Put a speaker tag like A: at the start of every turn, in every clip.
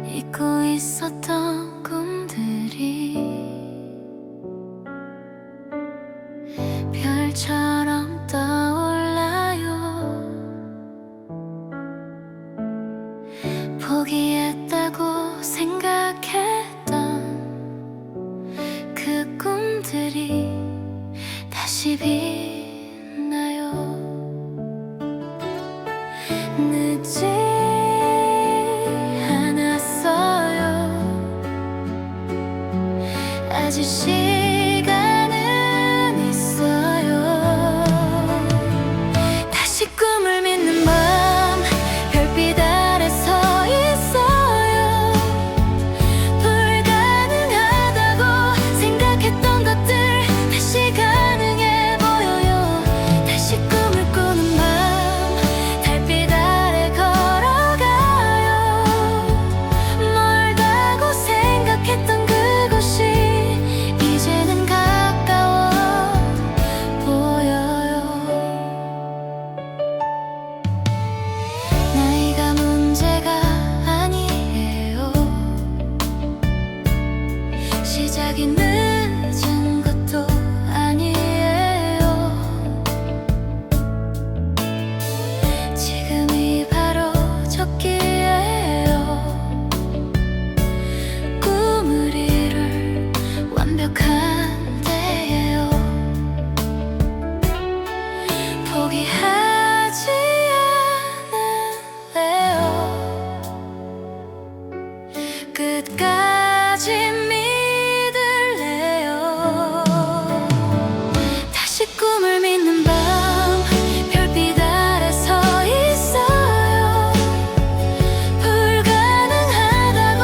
A: 잊고 있었던 꿈들이 별처럼 떠올라요. 포기했다고 생각했던 그 꿈들이 다시 빛나요. 늦지 않았어요. 아직 시간은 있어요. 다시 꿈을 믿는 밤 별빛 아래 서 있어요. 불가능하다고 생각했던 것들 다시 가능해 보여요. 다시 꿈을 꾸는 밤 달빛 아래 걸어가요. 멀다고 생각했던 그곳이 이제는 가까워 보여요. 나이가 문제가 아니에요. 시작이 늦은 것도 아니에요. 지금이 바로 적기예요. 꿈을 이룰 완벽한 때예요. 포기하지 않을래요. 끝까지 믿을래요. 다시 꿈을 믿는 밤 별빛 아래 서 있어요. 불가능하다고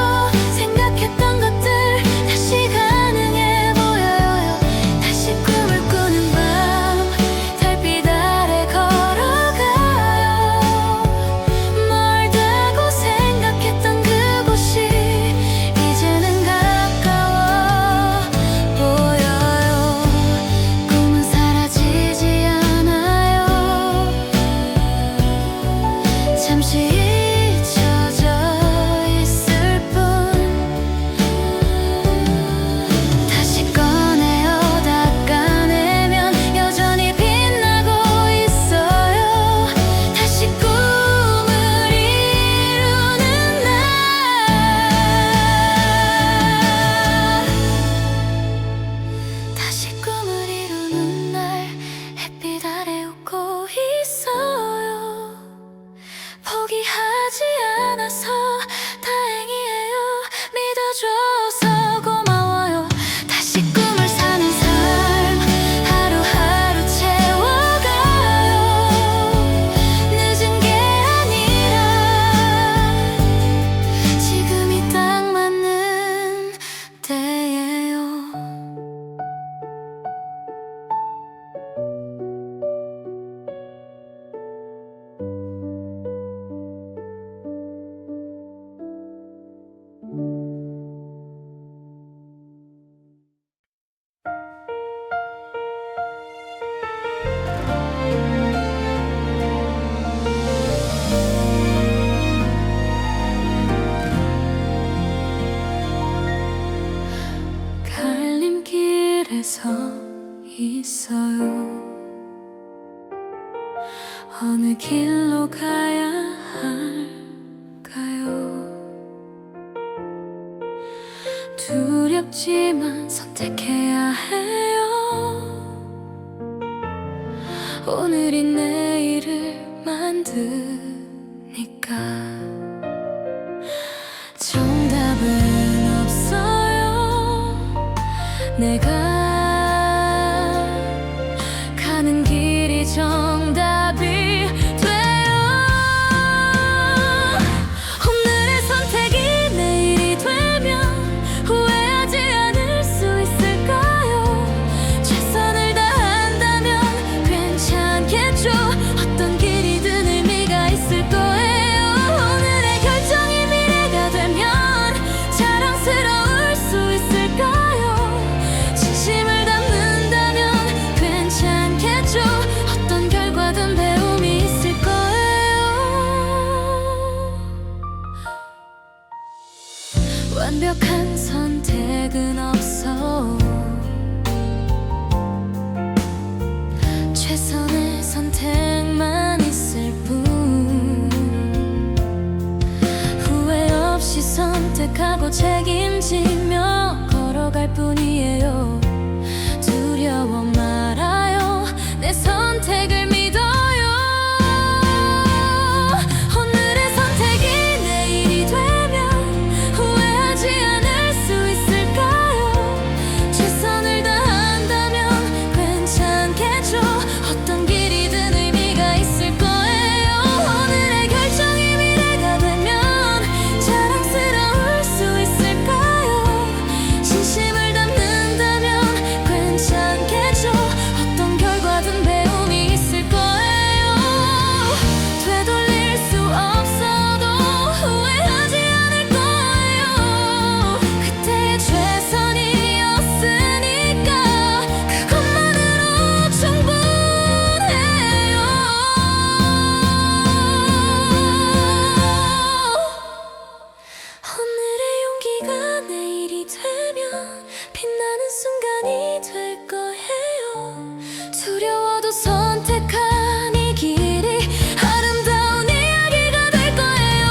A: 생각했던 것들 다시 가능해 보여요. 다시 꿈을 꾸는 밤 달빛 아래 걸어가요. 멀다고 생각했던 그곳이 이제는 가까워 보여요. 꿈은 사라지지 않아요. 잠시 잊혀져 있을 뿐. 다시 꺼내어 닦아내면 여전히 빛나고 있어요. 다시 꿈을 이루는 날. 다시 꿈을 이루는 날 햇빛 아래 웃고 있어요. 포기하지 않아서 다행이에요. 믿어줘서 고마워요. 다시 꿈을 사는 삶 하루하루 채워가요. 늦은 게 아니라 지금이 딱 맞는 때예요. 갈림길에 서 있어요. 어느 길로 가야 할까요? 두렵지만 선택해야 해요. 오늘이 내일을 만드니까. 정답은 없어요. 내가 가는 길이 정답이 돼요. 오늘의 선택이 내일이 되면 후회하지 않을 수 있을까요? 최선을 다한다면 괜찮겠죠. 어떤 길이든 의미가 있을 거예요. 오늘의 결정이 미래가 되면 자랑스러울 수 있을까요? 진심 완벽한 선택은 없어. 최선의 선택만 있을 뿐. 후회 없이 선택하고 책임지며 걸어갈 뿐이에요. 두려워 말아요. 내 선택을 믿어요. 오늘의 선택이 내일이 되면 후회하지 않을 수 있을까요? 최선을 다한다면 괜찮겠죠. 어떤 길이든 의미가 있을 거예요. 오늘의 결정이 미래가 되면 자랑스러울 수 있을까요? 진심을 담는다면 괜찮겠죠. 어떤 결과든 배움이 있을 거예요. 되돌릴 수 없어도 후회하지 않을 거예요. 그때의 최선이었으니까 그것만으로 충분해요. 오늘의 용기가 내일이 되면 빛나는 순간이 될 거예요. 두려워도 선택한 이 길이 아름다운 이야기가 될 거예요.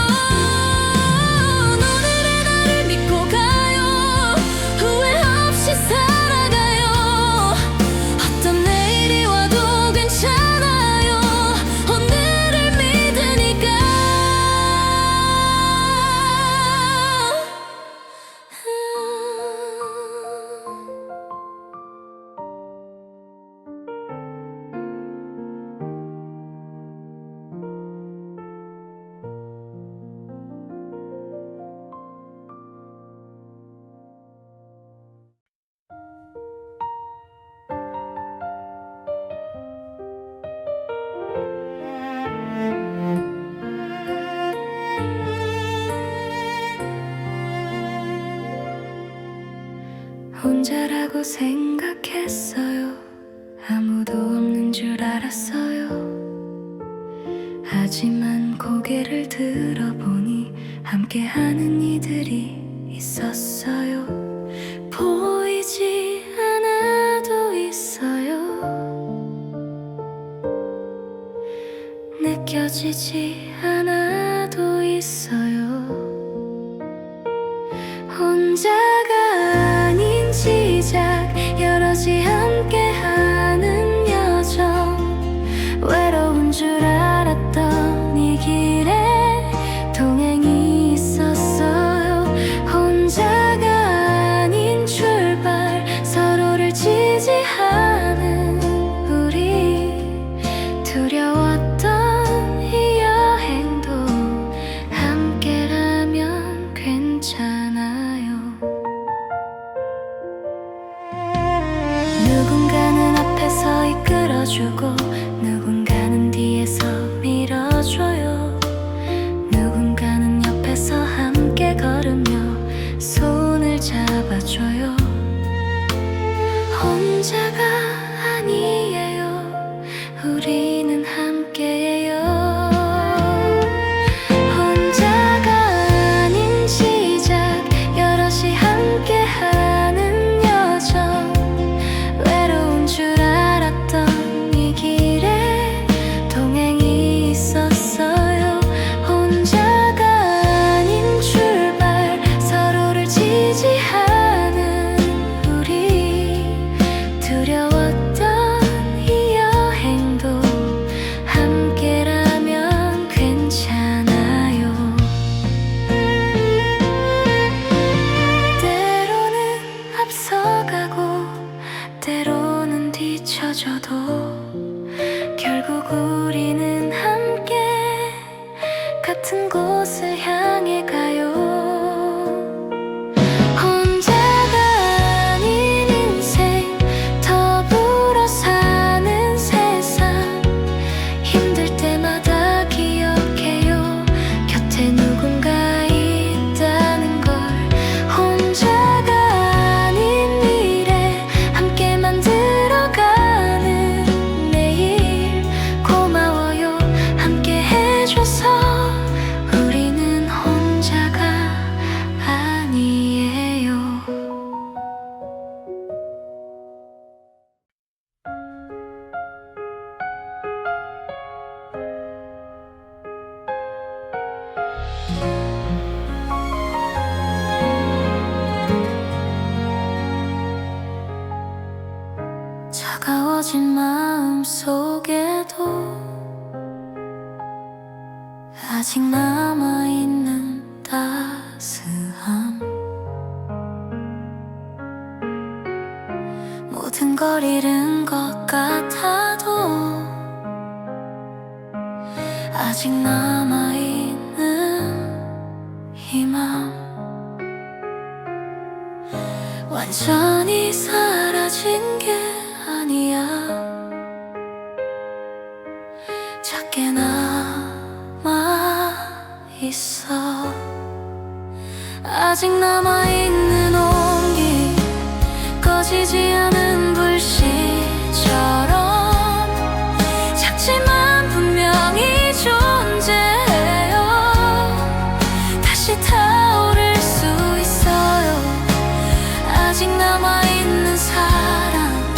A: 오늘의 나를 믿고 가요. 후회 없이 살아가요. 어떤 내일이 와도 괜찮아요. 오늘을 믿으니까. 혼자라고 생각했어요. 아무도 없는 줄 알았어요. 하지만 고개를 들어보니 함께하는 이들이 있었어요. 보이지 않아도 있어요. 느껴지지 않아도 있어요. 혼자가 아닌 시작, 여럿이 함께하는 여정. 외로운 줄 알았던 이 길에 동행이 있었어요. 혼자가 아닌 출발, 서로를 지지하는 우리. 두려웠던 이 여행도 함께라면 괜찮아요. 누군가는 앞에서 이끌어주고 누군가는 뒤에서 밀어줘요. 누군가는 옆에서 함께 걸으며 손을 잡아줘요. 혼자가 아니에요. 우리는 함께해요. 혼자가 아닌 시작, 여럿이 함께하는 여정. 외로운 줄 알았던 이 길에 동행이 있었어요. 혼자가 아닌 출발, 서로를 지지하는 우리. 두려웠던 아직 남아있는 따스함, 모든 걸 잃은 것 같아도 아직 남아있는 희망, 완전히 사라진 게 아니야. 작게 남아있어. 아직 남아있는 온기, 꺼지지 않은 불씨처럼 작지만 분명히 존재해요. 다시 타오를 수 있어요. 아직 남아있는 사랑,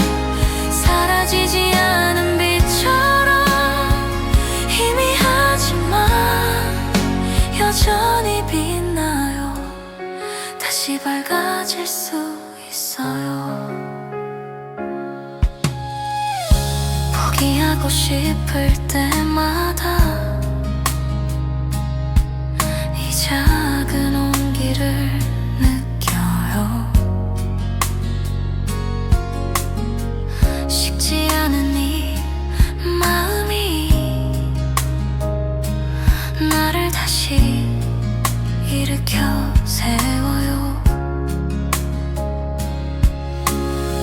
A: 사라지지 않은 빛처럼 희미하지만 여전히 빛나요. 다시 밝아질 수 있어요. 포기하고 싶을 때마다 이 작은 온기를 느껴요. 식지 않은 이 마음이 나를 다시 일으켜 세워요.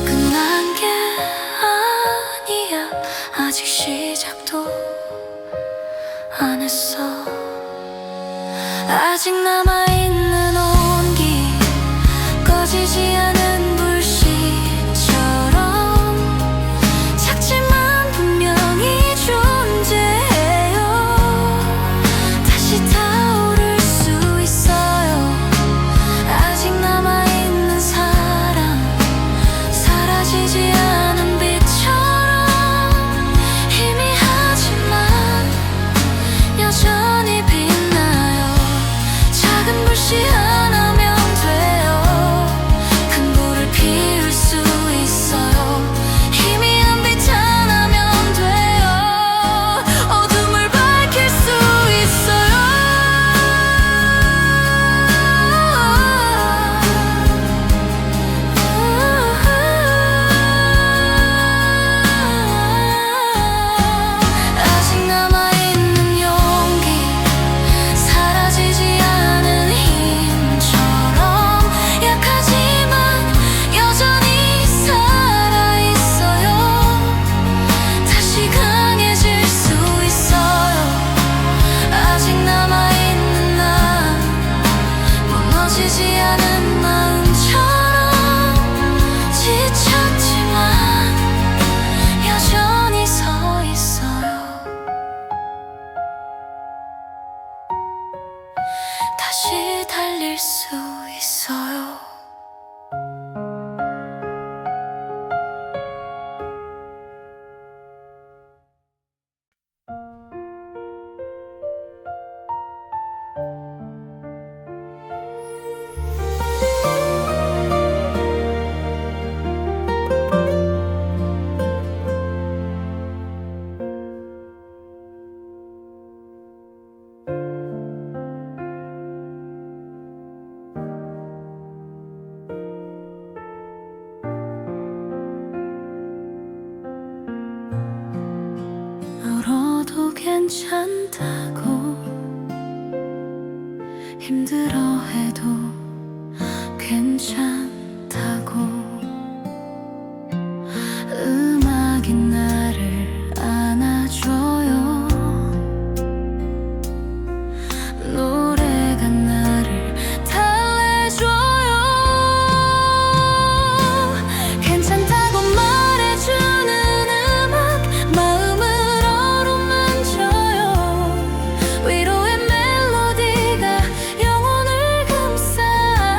A: 끝난 게 아니야. 아직 시작도 안 했어. 아직 남아있는 온기, 꺼지지 않은 불씨처럼 작지만 분명히 존재해요. 다시 타오를 수 있어요. 아직 남아있는 사랑, 사라지지 않은 빛처럼 희미하지만 여전히 빛나요. 작은 불씨 하나면 돼요. 큰 불을 피울 수 있어요. 희미한 빛 하나면 돼요. 어둠을 밝힐 수 있어요. 아직 남아있는 용기, 사라지지 않은 힘처럼 약하지만 여전히 살아있어요. 다시 강해질 수 있어요. 아직 남아있는 나, 무너지지 않은 마음처럼 지쳤지만 여전히 서 있어요. 다시 달릴 수 있어요. 울어도 괜찮다고, 힘들어해도 괜찮다고, 음악이 나를 안아줘요. 노래가 나를 달래줘요. 괜찮다고 말해주는 음악, 마음을 어루만져요. 위로의 멜로디가 영혼을 감싸나요.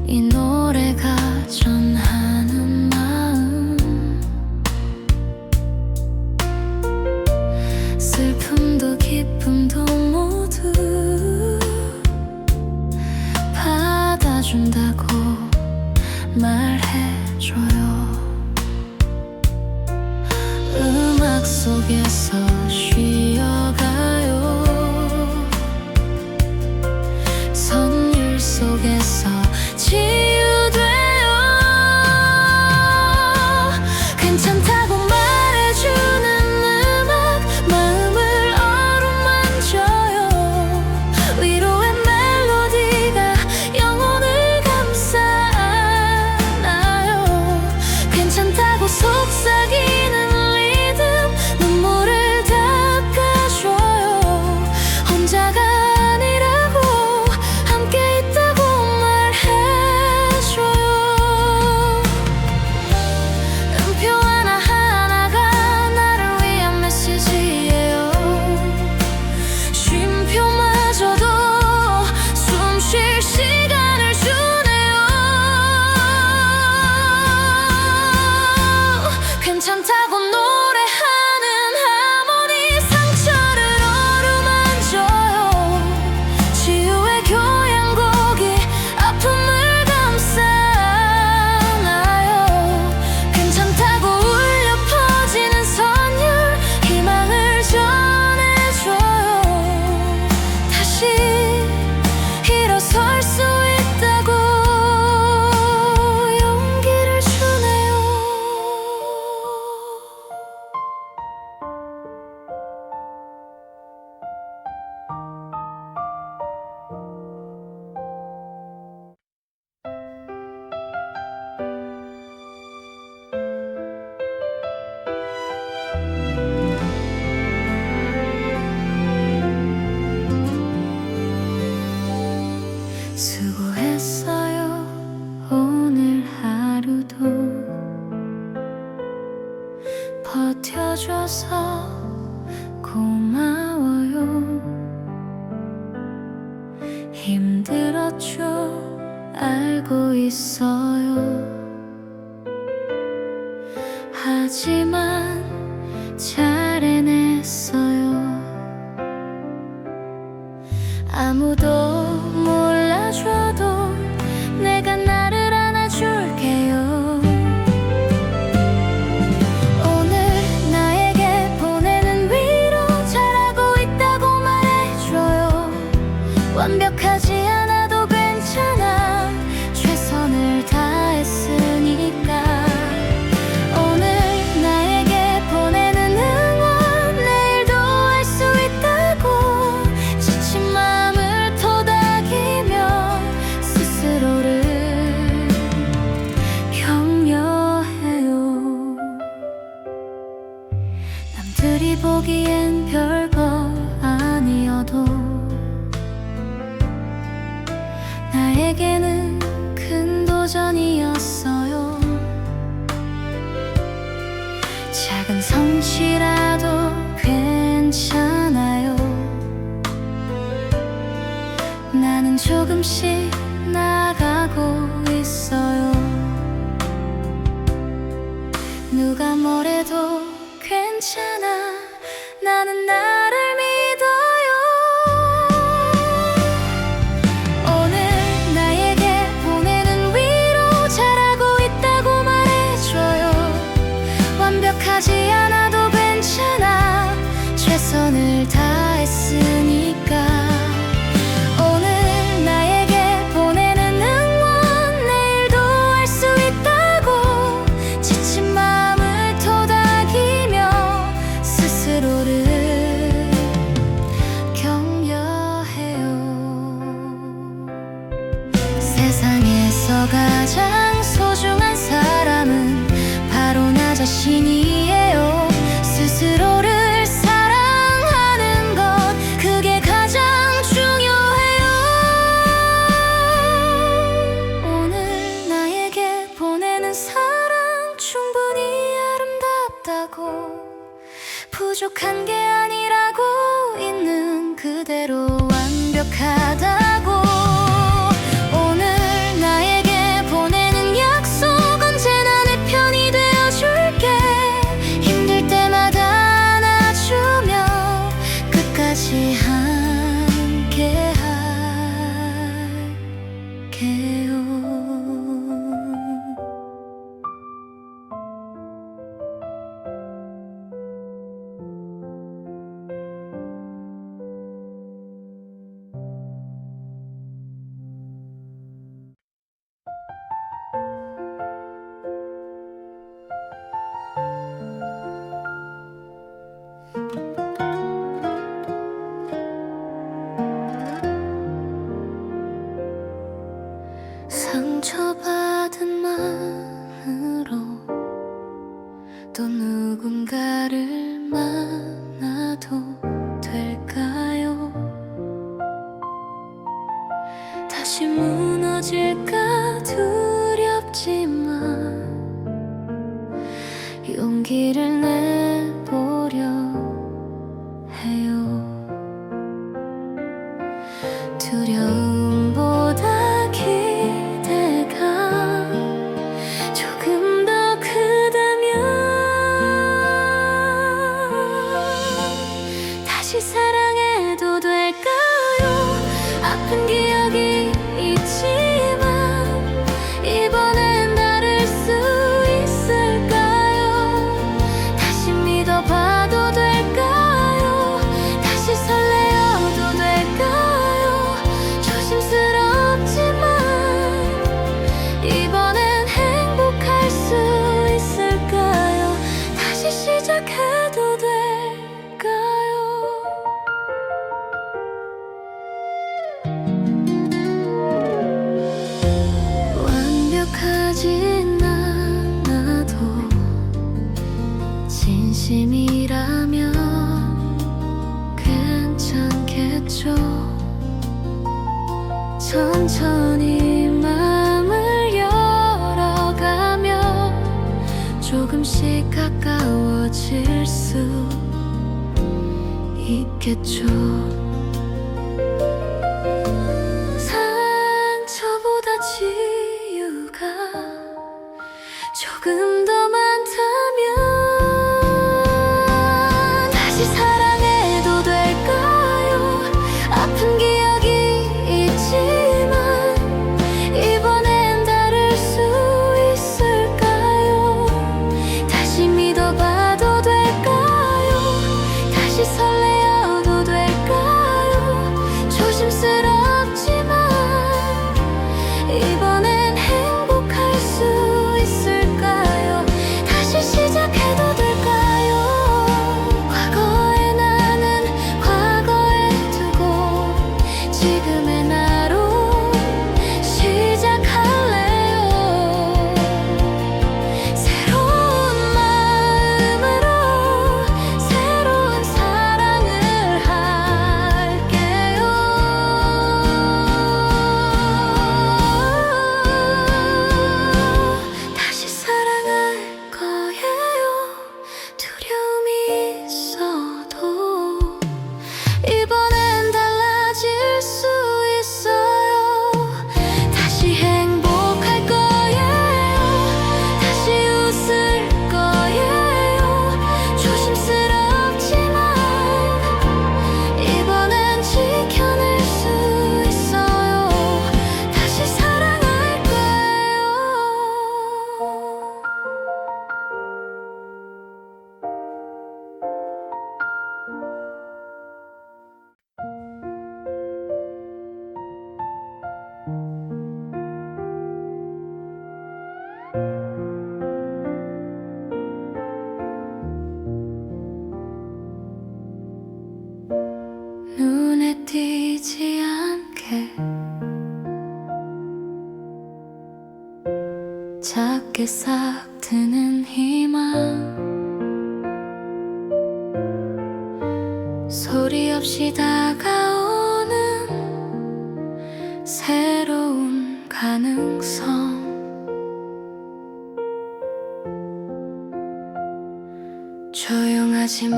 A: 이 노래가 전하는 마음, 슬픔도 기쁨도 모두 받아준다고 말해줘요. 음악 속에서 쉬어가요. 선율 속에서 치유돼요. 괜찮다고 말해주는 음악, 마음을 어루만져요. 위로의 멜로디가 영혼을 감싸 안아요. 괜찮다고 속삭이는 리듬, 눈물을 닦아줘요. 혼자가 아니라고, 함께 있다고 말해줘요. 음표 하나하나가 나를 위한 메시지예요. 쉼표마저도 숨 쉴 시간을 주네요. 괜찮다고 노래하는 하모니, 상처를 어루만져요. 치유의 교향곡이 아픔을 감싸 안아요. 괜찮다고 울려 퍼지는 선율, 희망을 전해줘요. 다시 일어설 수 있다고 용기를 주네요. 수고했어요. 오늘 하루도 버텨줘서 고마워요. 힘들었죠, 알고 있어요. 하지만 잘 해냈어요. 아무도 몰라줘도 내가 나를 안아줄게요. 오늘 나에게 보내는 위로, 잘하고 있다고 말해줘요. 완벽하지 않아도 괜찮아, 최선을 다했으니까. 오늘 나에게 보내는 응원, 내일도 할 수 있다고 지친 마음을 토닥이며 스스로를 격려해요. 남들이 보기엔 별거 아니어도 나에게는 큰 도전이었어요. 작은 성취라도 괜찮아요. 나는 조금씩 나아가고 있어요. 누가 뭐래도 괜찮아, 나는 나를 믿어요. 오늘 나에게 보내는 위로, 잘하고 있다고 말해줘요. 완벽하지 않아도 괜찮아, 최선을 다했으니까. 오늘 나에게 보내는 응원, 내일도 할 수 있다고 지친 마음을 토닥이며 스스로를 격려해요. 세상에서 가장 소중한 사람은 바로 나 자신이에요. 스스로를 사랑하는 것, 그게 가장 중요해요. 오늘 나에게 보내는 사랑, 충분히 아름답다고, 부족한 게 아니라고, 있는 그대로 완벽하다고. 오늘 나에게 상처받은 마음으로 또 누군가를 만나도 될까요? 다시 무너질까 두렵지만 용기를 내보려 해요. 두려움보다 기대가 조금 더 크다면 다시 사랑해도 될까요? 아픈 기억이 있지만 이번엔 다를 수 있을까요? 다시 믿어봐도 될까요? 다시 설레어도 될까요? 조심스럽지만 이번엔 행복할 수 있을까요? 다시 시작해도 될까요? 완벽하진 않아도 진심이라면 괜찮겠죠. 천천히 마음을 열어가면 조금씩 가까워질 수 있겠죠. 상처보다 치유가 조금 더 많다면 다시 사랑해도 될까요? 아픈 기억이 있지만 이번엔 다를 수 있을까요? 다시 믿어봐도 될까요? 다시 설레어도 될까요? 조심스럽지만 이번엔 행복할 수 있을까요? 다시 시작해도 될까요? 과거의 나는 과거에 두고 지금의 나로 시작할래요. 새로운 마음으로 새로운 사랑을 할게요. 다시 사랑할 거예요. 두려움이 있어도 이번엔 달라질 수 있어요. 다시 행복할 거예요. 다시 웃을 거예요. 조심스럽지만 이번엔 지켜낼 수 있어요. 다시 사랑할 거예요. 눈에 띄지 않게 작게 싹 트는 희망 소리 없이 다가오는 새로운 가능성 조용하지만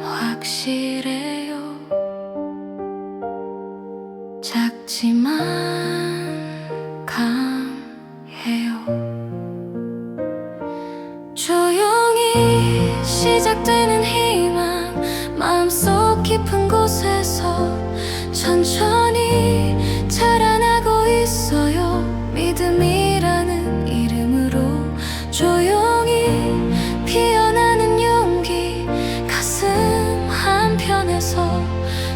A: 확실해요. 작지만 강해요. 조용히 시작되는 희망 마음속 깊은 곳에서 천천히 자라나고 있어요. 믿음이라는 이름으로 조용히 피어나는 용기 가슴 한편에서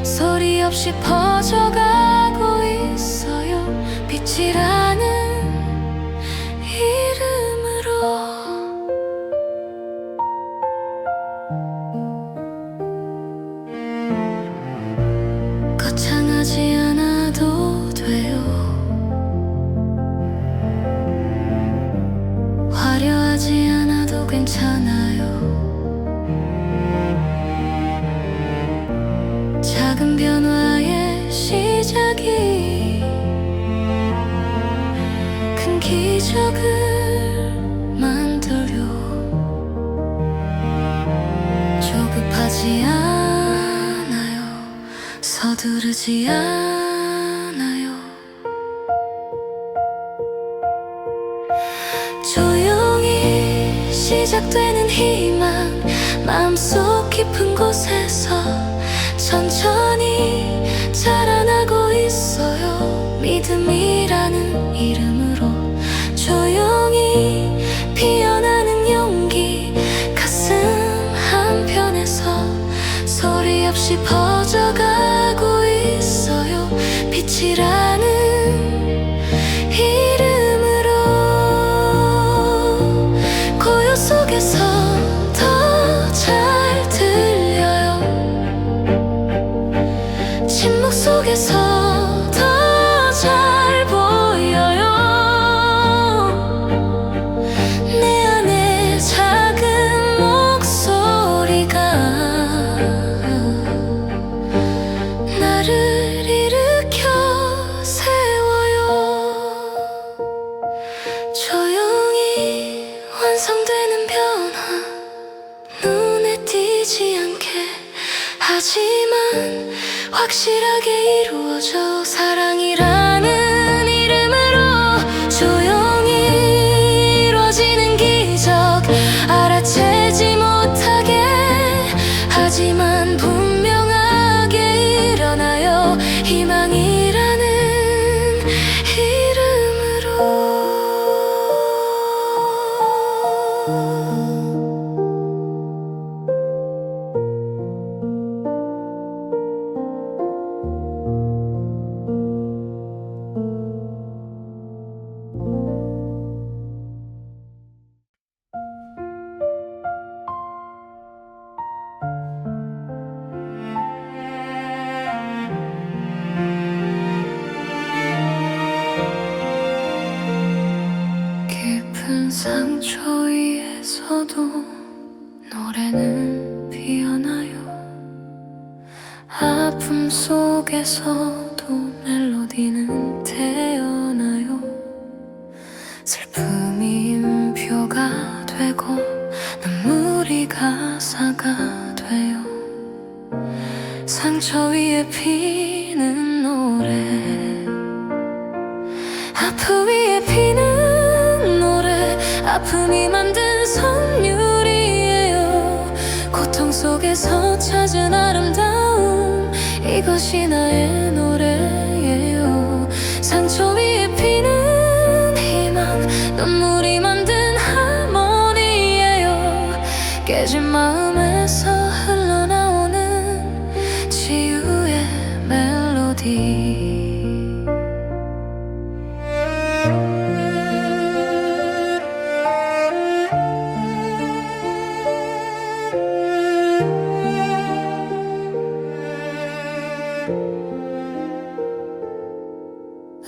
A: 소리 없이 퍼져가고 있어요. 빛이라는 이름으로 거창하지 않아도 돼요. 기적을 만들려. 조급하지 않아요. 서두르지 않아요. 조용히 시작되는 희망, 마음속 깊은 곳에서 천천히 자라나고 있어요. 믿음이라는 이름으로 조용히 피어나는 용기, 가슴 한편에서 소리 없이 퍼져가고 있어요. 빛이라는 이름으로 고요 속에서 더 잘 들려요. 침묵 속에서 더 잘 보여요. 내 안에 작은 목소리가 나를 일으켜 세워요. 조용히 완성되는 변화, 눈에 띄지 않게 하지만 확실하게 이루어져. 사랑이라는 이름으로 조용히 이루어지는 기적, 알아채지 못하게 하지만 분명하게 일어나요. 희망이라는 이름으로. 깊은 상처 위에서도 노래는 피어나요. 아픔 속에서도 멜로디는 태어나요. 슬픔이 음표가 되고 눈물이 가사가 돼요. 상처 위에 피는 노래, 아픔 위에 피는 노래, 아픔이 만든 선율이에요. 고통 속에서 찾은 아름다움, 이것이 나의 노래예요. 상처 위에 피는 희망, 눈물이 만든 하모니예요. 깨진 마음에서 흘러나오는 치유의 멜로디.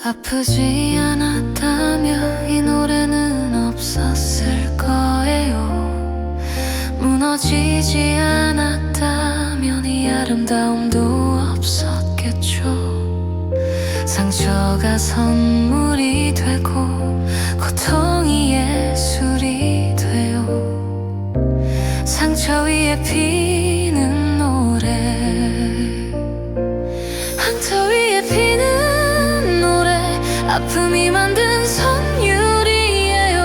A: 아프지 않았다면 이 노래는 없었을 거예요. 무너지지 않았다면 이 아름다움도 없었겠죠. 상처가 선물이 되고 고통이 예술이 돼요. 상처 위에 피는 노래, 황토 위에 피는 아픔이 만든 선율이에요.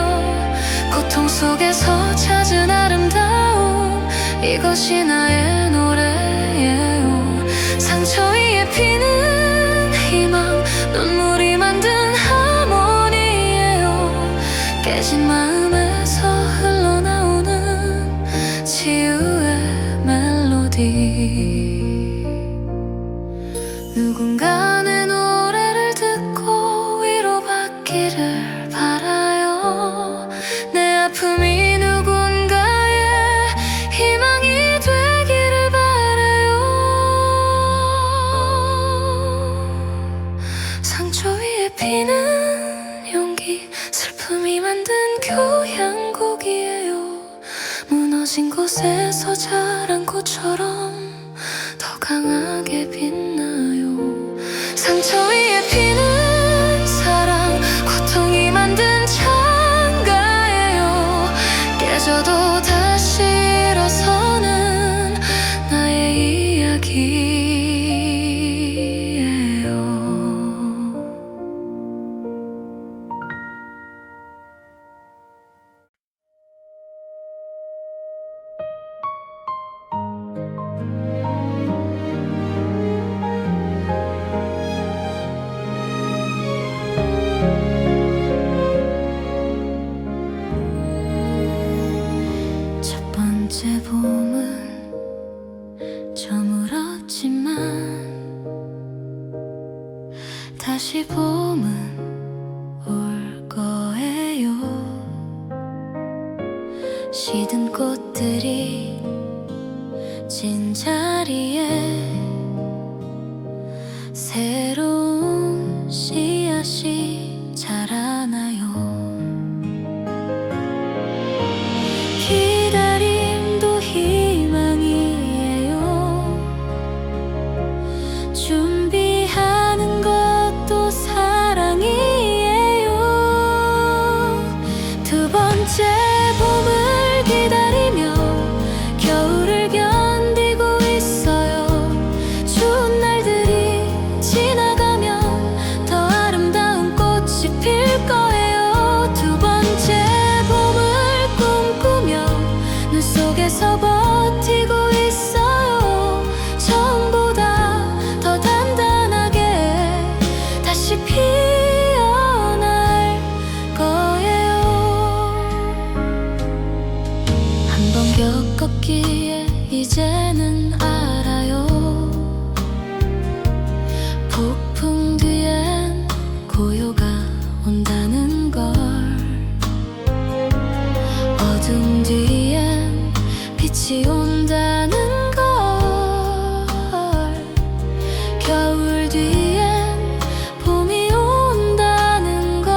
A: 고통 속에서 찾은 아름다움, 이것이 나의 노래예요. 상처 위에 피는 희망, 눈물이 만든 하모니예요. 깨진 마음에서 흘러나오는 치유의 멜로디. 누군가 내 노래를 듣고 위로받기를 바라요. 내 아픔이 누군가의 희망이 되기를 바라요. 상처 위에 피는 용기, 슬픔이 만든 교향곡이에요. 무너진 곳에서 자란 꽃처럼 더 강하게 빛나요. 상처 위에 피는 사랑, 고통이 만든 차 시든 꽃들이 진 자리에 새로운 씨앗이 자라나요. 기다림도 희망이에요. 준비하는 것도 사랑이에요. 두 번째 봄을 기다리며 겨울을 견디고 있어요. 추운 날들이 지나가면 더 아름다운 꽃이 필 거예요. 두 번째 봄을 꿈꾸며 눈 속에서 버티고 있어요. 처음보다 더 단단하게 다시 피어날 거예요. 한 번 겪었기에 이제는 알아요. 폭풍 뒤엔 고요가 온다는 걸. 어둠 뒤엔 빛이 온다는 걸. 겨울 뒤엔 봄이 온다는 걸.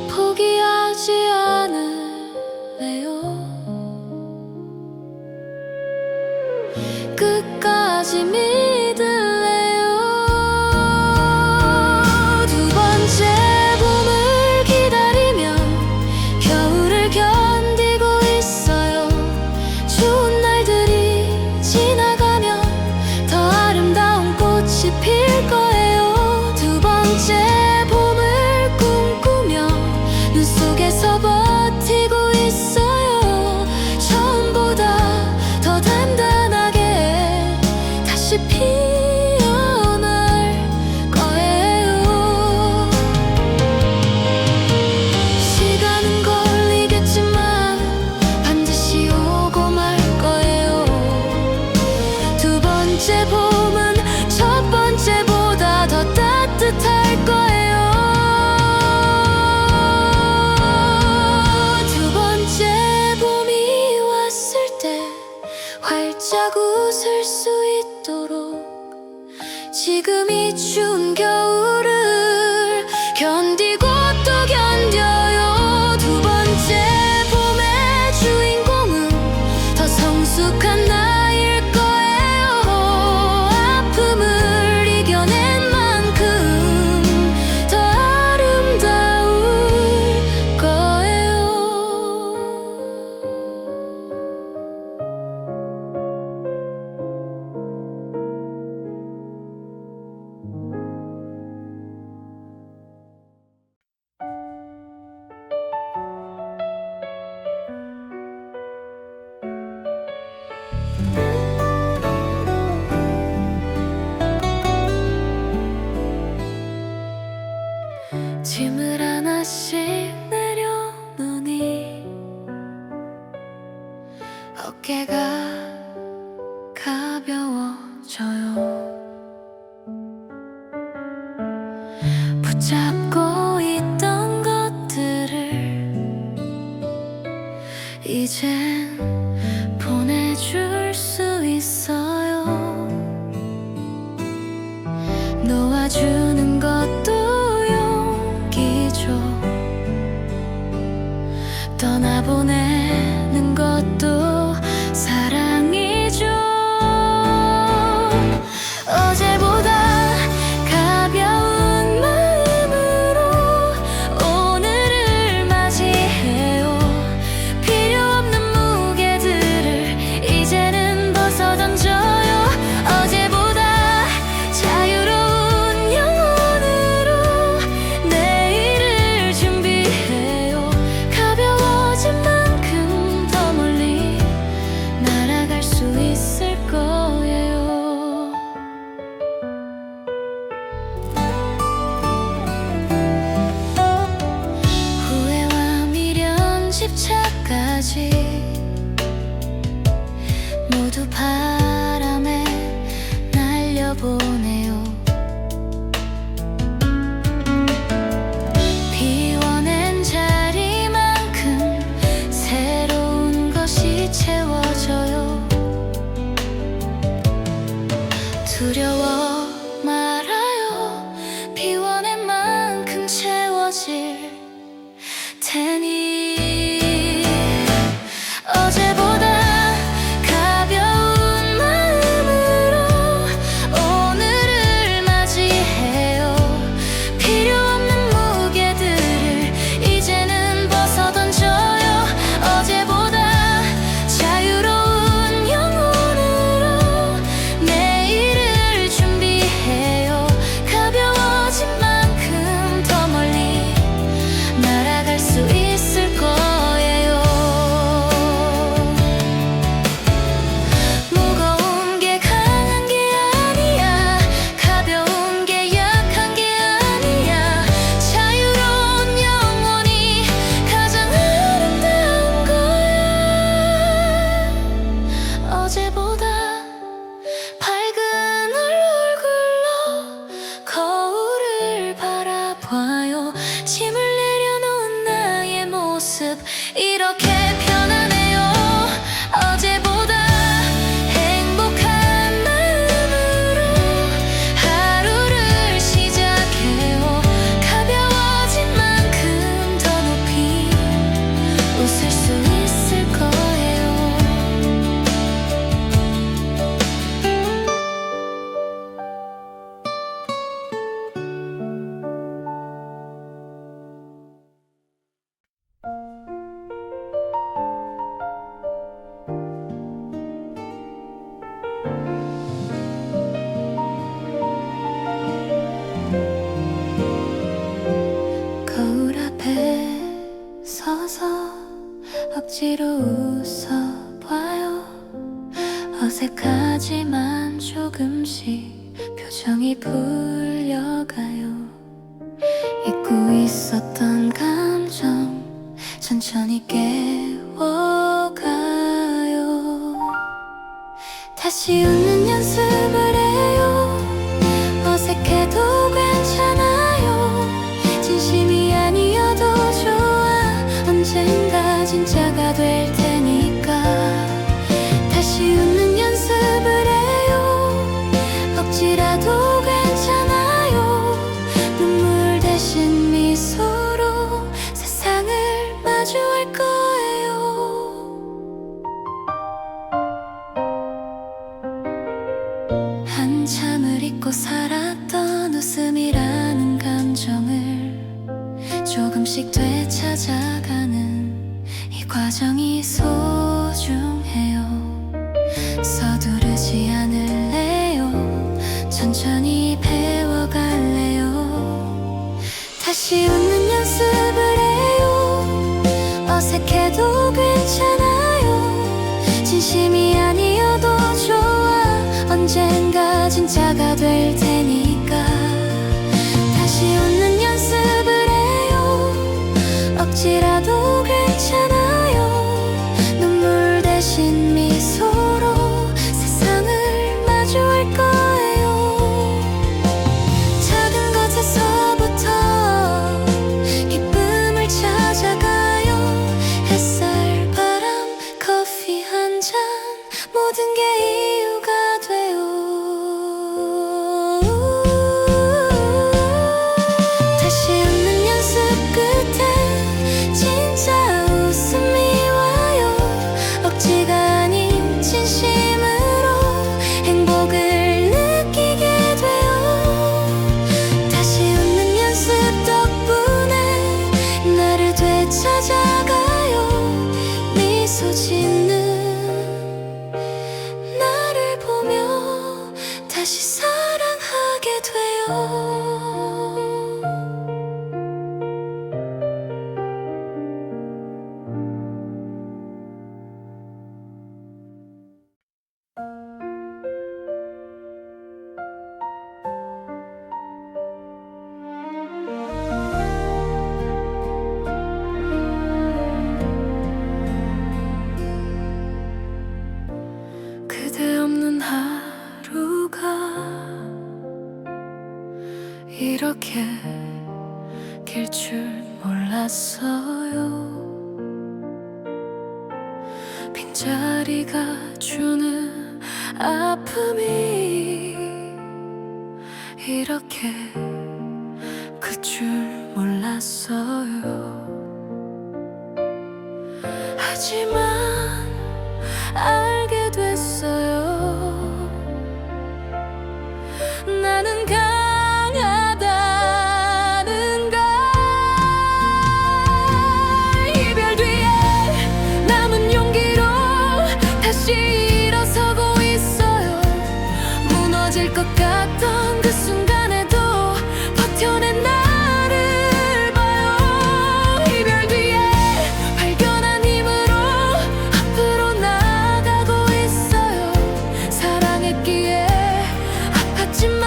A: 포기하지 않을래요. 끝까지 믿을래요. 두 번째 봄을 기다리며 겨울을 견디고 있어요. 추운 날들이 지나가면 더 아름다운 꽃이 필 거예요. 두 번째 봄을 꿈꾸며 눈 속에서 버티고 있어요. 처음보다 더 단단하게 다시 피어날 거예요. 시간은 걸리겠지만 반드시 오고 말 거예요. 두 번째 봄은 첫 번째보다 더 따뜻할 거예요. 두 번째 봄이 왔을 때 활짝 웃을 수 있도록 지금이 추운 겨울을 견디고 또 견뎌요. 두 번째 봄의 주인공은 더 성숙한 나일 거예요. 아픔을 이겨낸 만큼 더 아름다울 거예요. 짐을 하나씩 내려놓으니 어깨가 가벼워져요. 붙잡고 있던 것들을 이젠 보내줄 수 있어요. 놓아주는 것도 떠나보내는 것도 사랑이죠. 어제보다 가벼운 마음으로 오늘을 맞이해요. 필요 없는 무게들을 이제는 벗어던져요. 어제보다 자유로운 영혼으로 내일을 준비해요. 가벼워진 만큼 더 멀리 날아갈 수 있을 거예요. 후회와 미련, 집착까지 모두 바람에 날려보내요. 비워낸 자리 억지로 웃어봐요. 어색하지만 조금씩 표정이 풀려가요. 잊고 있었던 감정 천천히 깨워가요. 다시 웃는 연습을 해요. 어색해도 괜찮아요. 진심이 아니어도 좋아. 언젠가 진짜가 될 테니까. 다시 웃는 연습을 해요. 억지라도 괜찮아요. 눈물 대신 미소로 세상을 마주할 거예요. 한참을 잊고 살았던 웃음이라는 감정을 조금씩 되찾아가는 이 과정이 소중해요. 서두르지 않을래요. 천천히 배워갈래요. 다시 웃는 연습을 해요. 어색해도 괜찮아요. 진심이 아니어도 좋아. 언젠가 진짜가 될 테니까. 다시 웃는 연습을 해요. 억지라도 괜찮아요. 눈물 대신 미소로 세상을 마주할 거예요. 작은 것에서부터 기쁨을 찾아가요. 햇살, 바람, 커피 한 잔, 모든 게 이유가 돼요. 다시 웃는 연습 끝에 진짜 웃음이 와요. 억지가 아닌 진심으로 행복을 느끼게 돼요. 다시 웃는 연습 덕분에 나를 되찾아가요. 미소 짓는 나를 보며 다시 사랑하게 돼요. 그대 없는 하루가 이렇게 길 줄 몰랐어요. 빈자리가 주는 아픔이 이렇게 클 줄 몰랐어요. 하지만 알게 됐어요. 나는 강하다는 걸. 이별 뒤에 남은 용기로 다시 일어서고 있어요. 무너질 것 같던 그 순간에도 버텨낸 나를 봐요. 이별 뒤에 발견한 힘으로 앞으로 나아가고 있어요. 사랑했기에 아팠지만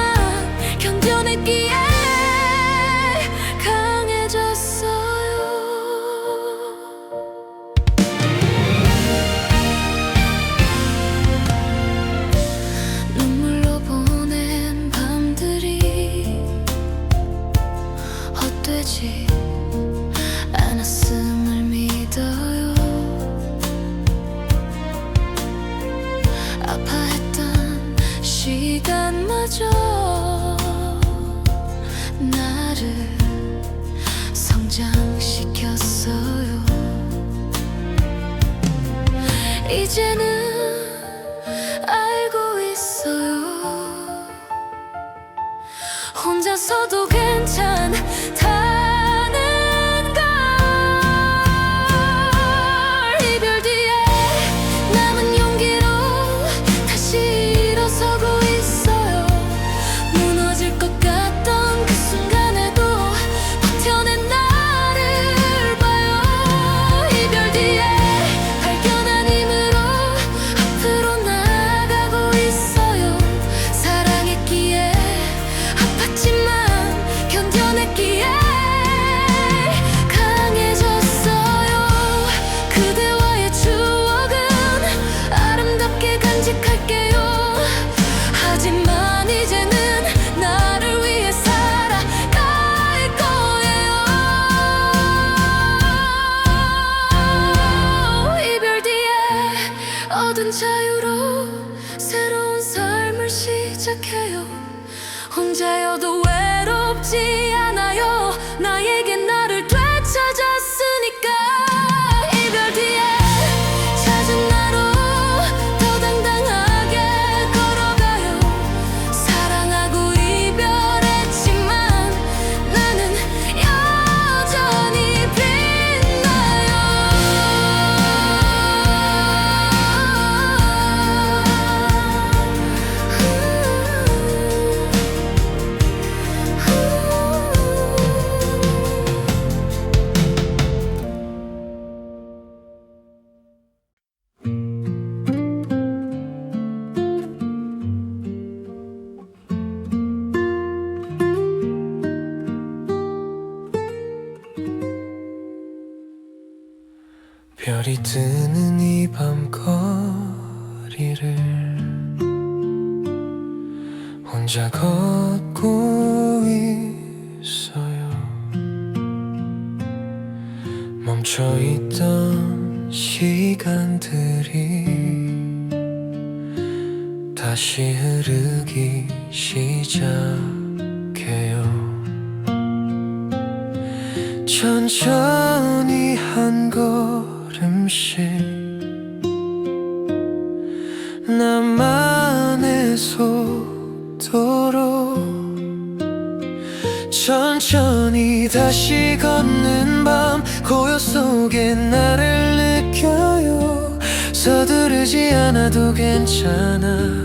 A: 견뎌냈기에 강해졌어요. 눈물로 보낸 밤들이 헛되지 않았음을 믿어요. 아파했던 시간마저 나를 성장시켰어요. 이제는 알고 있어요. 혼자서도 괜찮다는 걸. 이별 뒤에 남은 용기로 다시 일어서고 있어요. 무너질 것 같던 그 순간에도 버텨낸 나를 봐요. 이별 뒤에 혼자여도 외롭지 않아요. 나에게 나를 되찾았으니까. 이별 뒤에 찾은 나로 더 당당하게 걸어가요. 사랑하고 이별했지만 나는 여전히 빛나요.
B: 별이 뜨는 이 밤거리를 혼자 걷고 있어요. 멈춰있던 시간들이 다시 흐르기 시작해요. 천천히 한 걸음씩 나만의 속도로 천천히 다시 걷는 밤 고요 속에 나를 느껴요. 서두르지 않아도 괜찮아.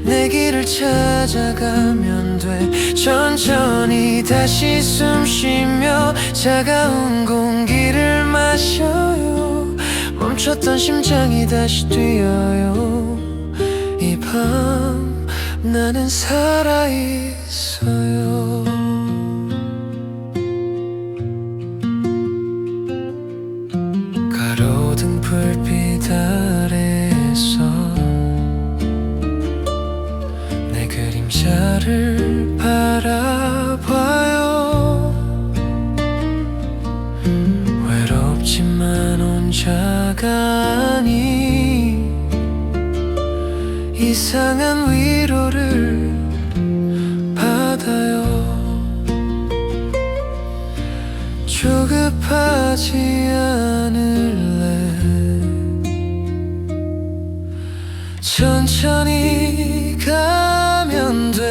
B: 내 길을 찾아가면 돼. 천천히 다시 숨 쉬며 차가운 공기를 마셔요. 멈췄던 심장이 다시 뛰어요. 이 밤 나는 살아있어요. 가로등 불빛 아래서 내 그림자를 바라봐요. 외롭지만 혼자가 아니 이상한 위로를 받아요. 조급하지 않을래. 천천히 가면 돼.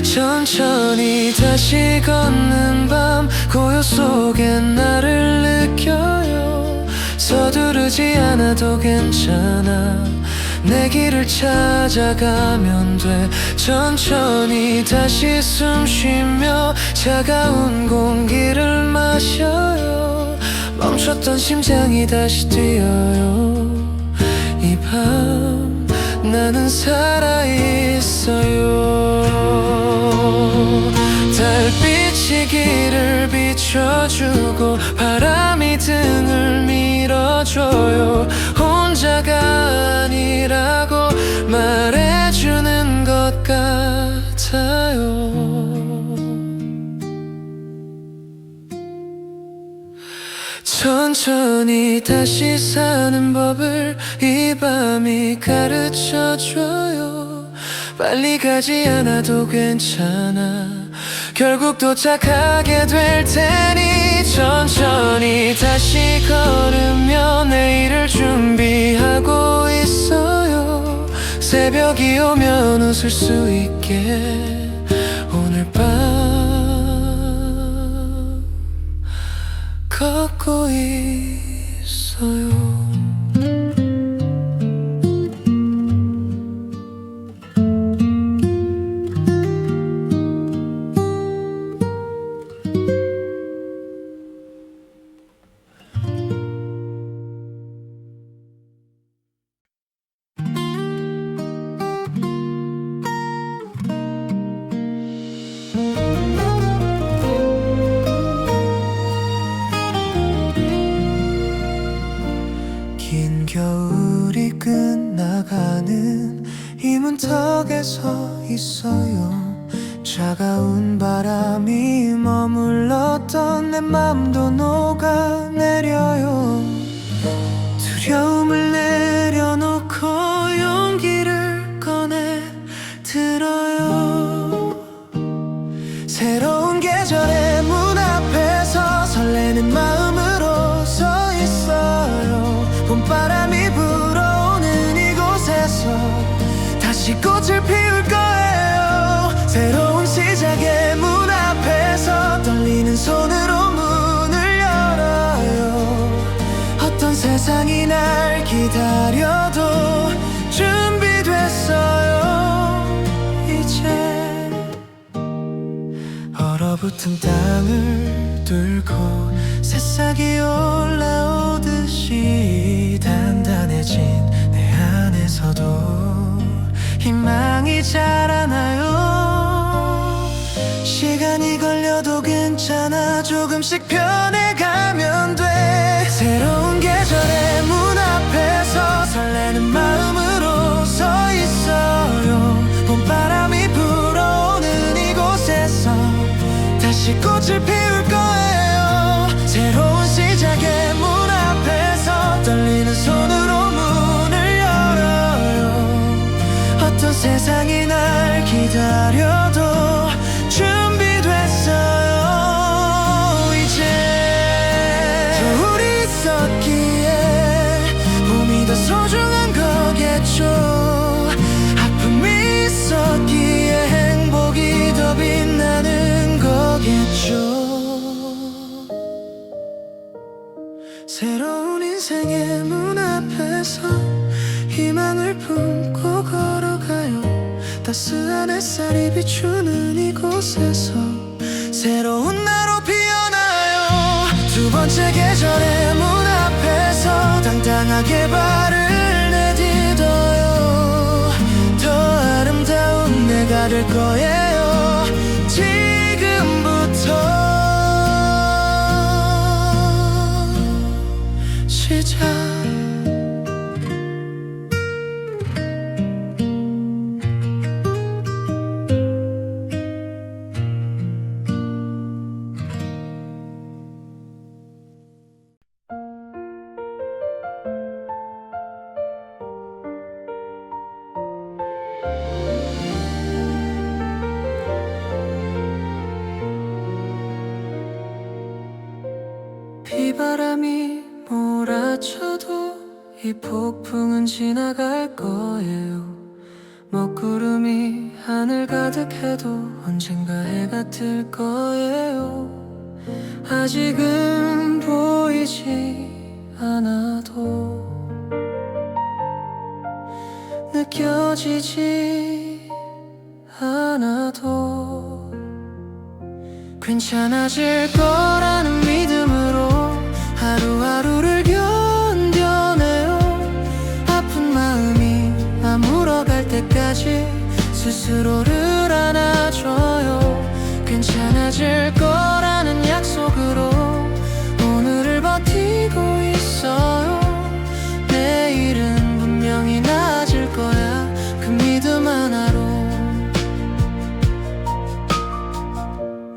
B: 천천히 다시 걷는 밤 고요 속에 나를 느껴요. 서두르지 않아도 괜찮아. 내 길을 찾아가면 돼. 천천히 다시 숨 쉬며 차가운 공기를 마셔요. 멈췄던 심장이 다시 뛰어요. 이 밤 나는 살아있어요. 달빛이 길을 비춰주고 바람이 등을 밀어줘요. 혼자가 아니라고 말해주는 것 같아요. 천천히 다시 사는 법을 이 밤이 가르쳐줘요. 빨리 가지 않아도 괜찮아. 결국 도착하게 될 테니 천천히 다시 걸으며 내일을 준비하고 있어요. 새벽이 오면 웃을 수 있게 오늘 밤 걷고 있어요. 긴 겨울이 끝나가는 이 문턱에 서 있어요. 차가운 바람이 머물렀던 내 맘도 녹아내려요. 두려움을 내려놓고 용기를 꺼내 들어요. 새로운 계절의 문 앞에서 설레는 마음으로 서 있어요. 봄바람이 불어오는 이곳에서 다시 꽃을 피울 거예요. 새로운 시작의 문 앞에서 떨리는 손으로 문을 열어요. 어떤 세상이 날 기다려도 준비됐어요. 이제 얼어붙은 땅을 뚫고 새싹이 올라오듯이 단단해진 내 안에서도 희망이 자라나요. 시간이 걸려도 괜찮아. 조금씩 변해가면 돼. 새로운 계절의 문 앞에서 설레는 마음으로 서 있어요. 봄바람이 불어오는 이곳에서 다시 꽃을 피울 거예요. 새로운 시작의 문 앞에서 떨리는 손으로 문을 열어요. 어떤 세상이 날 기다려도 준비됐어요. 이제 겨울이 있었기에 봄이 더 소중한 거겠죠. 아픔이 있었기에 행복이 더 빛나는 거겠죠. 새로운 인생의 문 앞에서 희망을 품고 걸어가요. 따스한 햇살이 비추는 이곳에서 새로운 나로 피어나요. 두 번째 계절의 문 앞에서 당당하게 발을 내딛어요. 더 아름다운 내가 될 거예요. 지금부터 시작. 비바람이 몰아쳐도 이 폭풍은 지나갈 거예요. 먹구름이 하늘 가득해도 언젠가 해가 뜰 거예요. 아직은 보이지 않아도 느껴지지 않아도 괜찮아질 거라는 믿음으로 하루하루를 견뎌내요. 아픈 마음이 아물어갈 때까지 스스로를 안아줘요. 괜찮아질 거라는 약속으로 오늘을 버티고 있어요. 내일은 분명히 나아질 거야. 그 믿음 하나로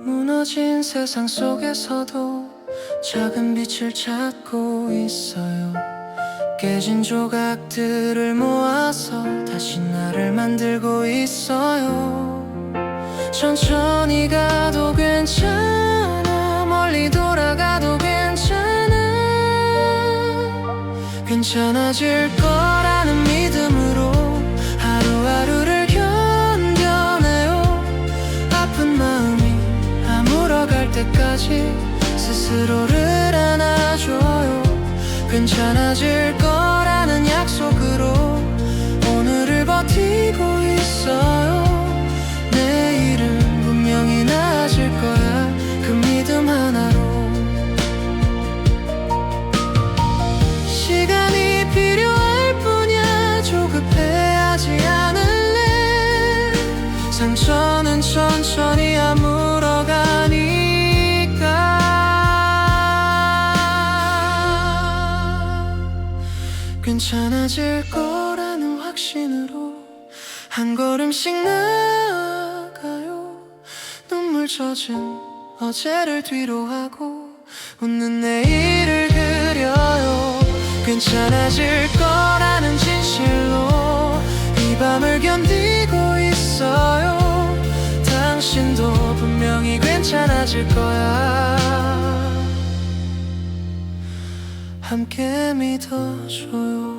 B: 무너진 세상 속에서도 작은 빛을 찾고 있어요. 깨진 조각들을 모아서 다시 나를 만들고 있어요. 천천히 가도 괜찮아. 멀리 돌아가도 괜찮아. 괜찮아질 거라는 믿음으로 하루하루를 견뎌내요. 아픈 마음이 아물어갈 때까지 스스로를 안아줘요. 괜찮아질 거라는 약속으로 오늘을 버티고 있어요. 내일은 분명히 나아질 거야. 그 믿음 하나로 시간이 필요할 뿐이야. 조급해하지 않을래. 상처는 천천히 아물어가니 괜찮아질 거라는 확신으로 한 걸음씩 나아가요. 눈물 젖은 어제를 뒤로 하고 웃는 내일을 그려요. 괜찮아질 거라는 진실로 이 밤을 견디고 있어요. 당신 당신도 분명히 괜찮아질 거야. 함께 믿어줘요.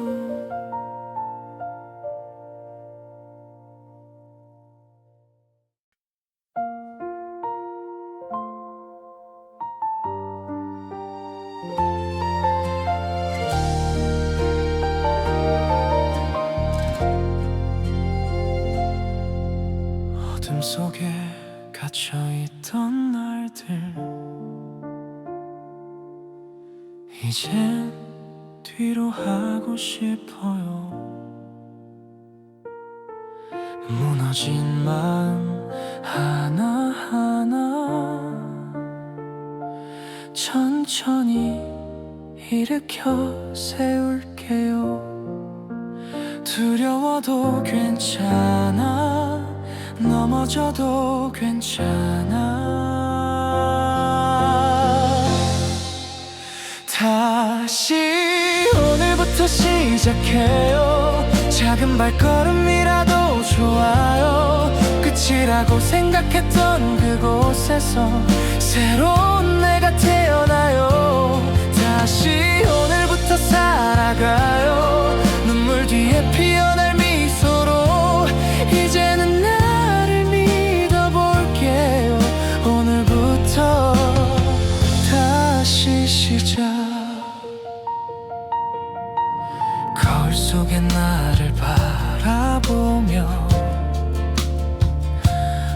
B: 어둠 속에 갇혀있던 날들, 이젠 뒤로 하고 싶어요. 무너진 마음 하나하나 천천히 일으켜 세울게요. 두려워도 괜찮아, 넘어져도 괜찮아. 다시 오늘부터 시작해요. 작은 발걸음이라도 좋아요. 끝이라고 생각했던 그곳에서 새로운 내가 태어나요. 다시 오늘부터 살아가요. 눈물 뒤에 피어날 미소로 이제는 나를 믿어볼게요. 오늘부터 다시 시작. 거울 속에 나를 바라보며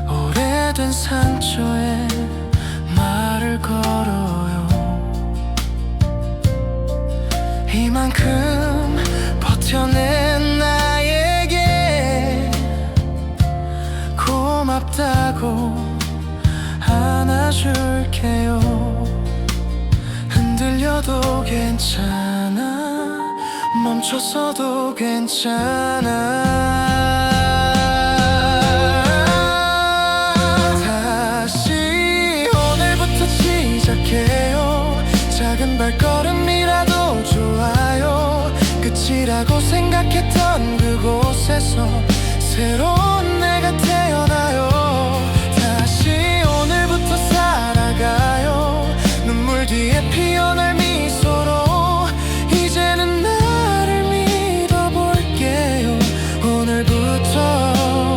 B: 오래된 상처에 말을 걸어요. 이만큼 버텨낸 나에게 고맙다고 안아줄게요. 흔들려도 괜찮아, 멈춰서도 괜찮아. 다시 오늘부터 시작해요. 작은 발걸음이라도 좋아요. 끝이라고 생각했던 그곳에서 새로운 내가 태어나요. 다시 오늘부터 살아가요. 눈물 뒤에 피어날 미소로 이제는 나를 믿어볼게요. 오늘부터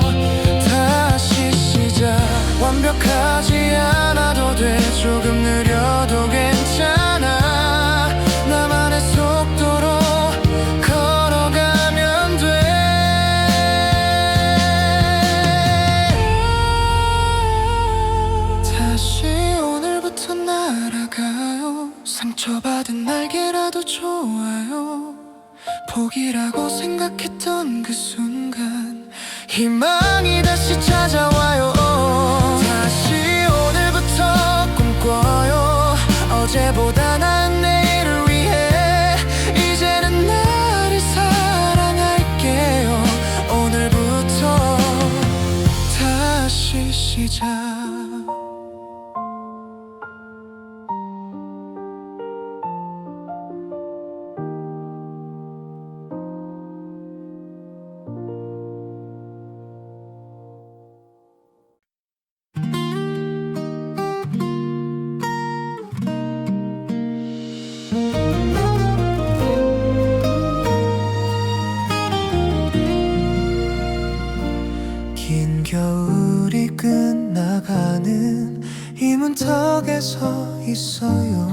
B: 다시 시작. 완벽하지 않아도 돼, 조금 느려도 괜찮아. 나만의 속도로 걸어가면 돼. 다시 오늘부터 날아가요. 상처받은 날개라도 좋아요. 포기라고 생각했던 그 순간 희망이 다시 찾아와요. 다시 오늘부터 꿈꿔요. 어제보다 나은 내일을 위해 이제는 나를 사랑할게요. 오늘부터 다시 시작. 긴 겨울이 끝나가는 이 문턱에 서 있어요.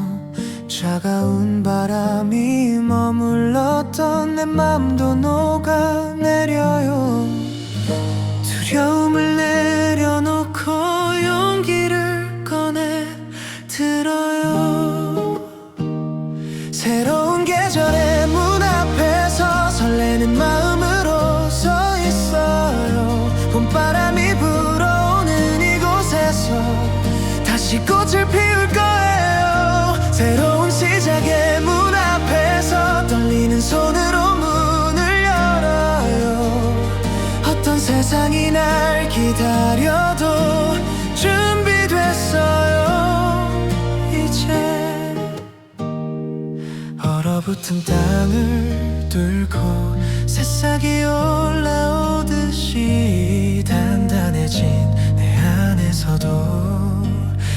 B: 차가운 바람이 머물렀던 내 맘도 녹아내려요. 두려움을 내려놓고 용기를 꺼내 들어요. 새로운 계절의 문 앞에서 설레는 마음으로 서 있어요. 봄바람이 불어오는 이곳에서 다시 꽃을 피울 거예요. 새로운 시작의 문 앞에서 떨리는 손으로 문을 열어요. 어떤 세상이 날 기다려도 준비됐어요. 이제 얼어붙은 땅을 뚫고 새싹이 올라오듯이 단단해진 내 안의 속에서도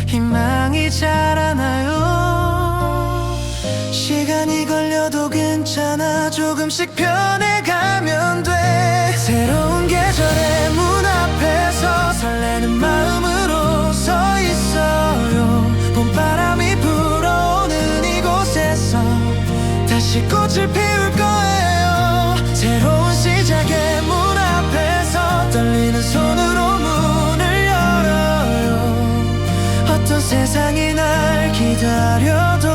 B: 희망이 자라나요. 시간이 걸려도 괜찮아. 조금씩 변해가면 돼. 새로운 계절의 문 앞에서 설레는 마음으로 서 있어요. 봄바람이 불어오는 이곳에서 다시 꽃을 피울 거예요. 새로운 시작의 문 앞에서 떨리는 손으로 문을 열어요. 어떤 세상이 날 기다려도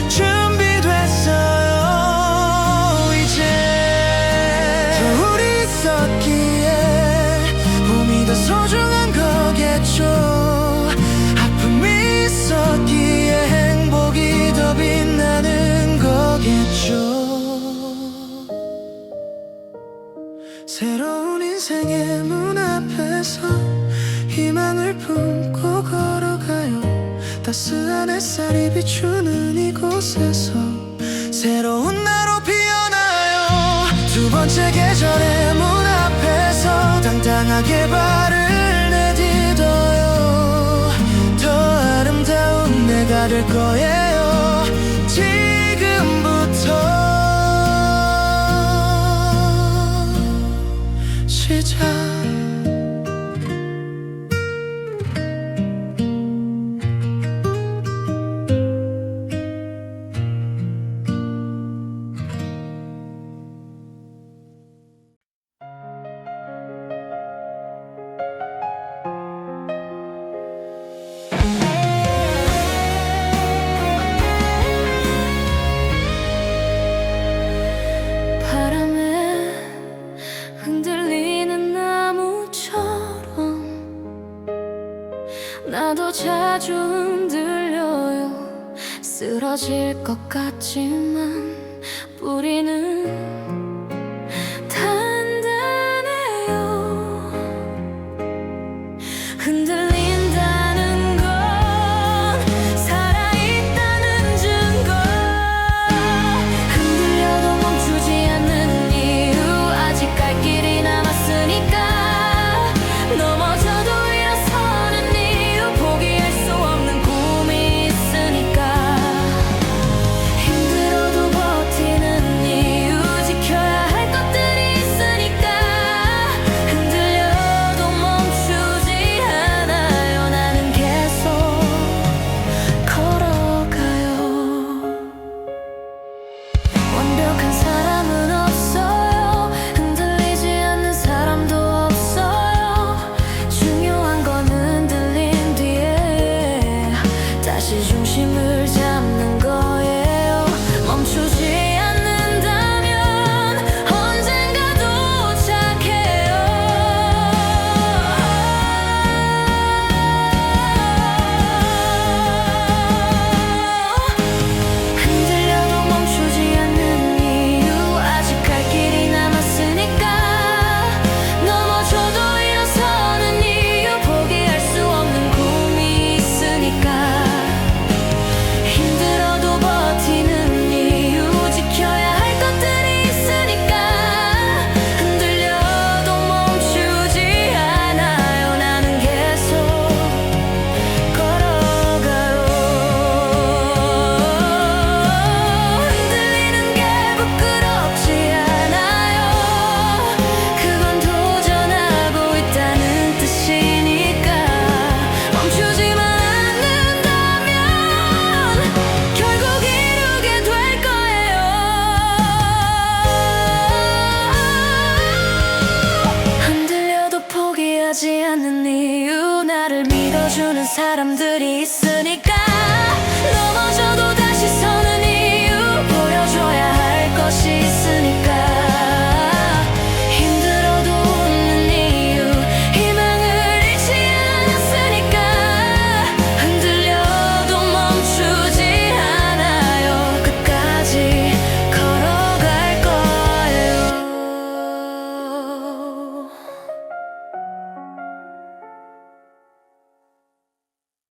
B: 준비됐어요. 이제 겨울이 있었기에 봄이 더 소중한 거겠죠. 아픔이 있었기에 행복이 더 빛나는 거겠죠. 새로운 인생의 문 앞에서 희망을 품고 걸어가요. 따스한 햇살이 비추는 이곳에서 새로운 나로 피어나요. 두 번째 계절의 문 앞에서 당당하게 발을 내딛어요. 더 아름다운 내가 될 거예요. 지금부터 시작.
A: 바람에 흔들리는 나무처럼 나도 자주 흔들려요. 쓰러질 것 같지만 뿌리는 단단해요. 흔들린다는 건 살아있다는 증거. 흔들려도 멈추지 않는 이유, 아직 갈 길이 남았으니까. 넘어져도 일어서는 이유, 포기할 수 없는 꿈이 있으니까. 힘들어도 버티는 이유, 지켜야 할 것들이 있으니까. 흔들려도 멈추지 않아요. 나는 계속 걸어가요. 완벽한 사람은 없어요. 흔들리지 않는 사람도 없어요. 중요한 건 흔들린 뒤에 다시 중심을 잡는 거예요. 멈추지 않는다면 언젠가 도착해요. 흔들려도 멈추지 않는 이유, 아직 갈 길이 남았으니까. 넘어져도 일어서는 이유, 포기할 수 없는 꿈이 있으니까. 힘들어도 버티는 이유, 지켜야 할 것들이 있으니까. 흔들려도 멈추지 않아요. 나는 계속 걸어가요. 흔들리는 게 부끄럽지 않아요. 그건 도전하고 있다는 뜻이니까. 멈추지만 않는다면 결국 이루게 될 거예요. 흔들려도 포기하지 않는 이유, 나를 믿어주는 사람들이 있으니까. 넘어져도 다시 서는 이유, 보여줘야 할 것이 있으니까.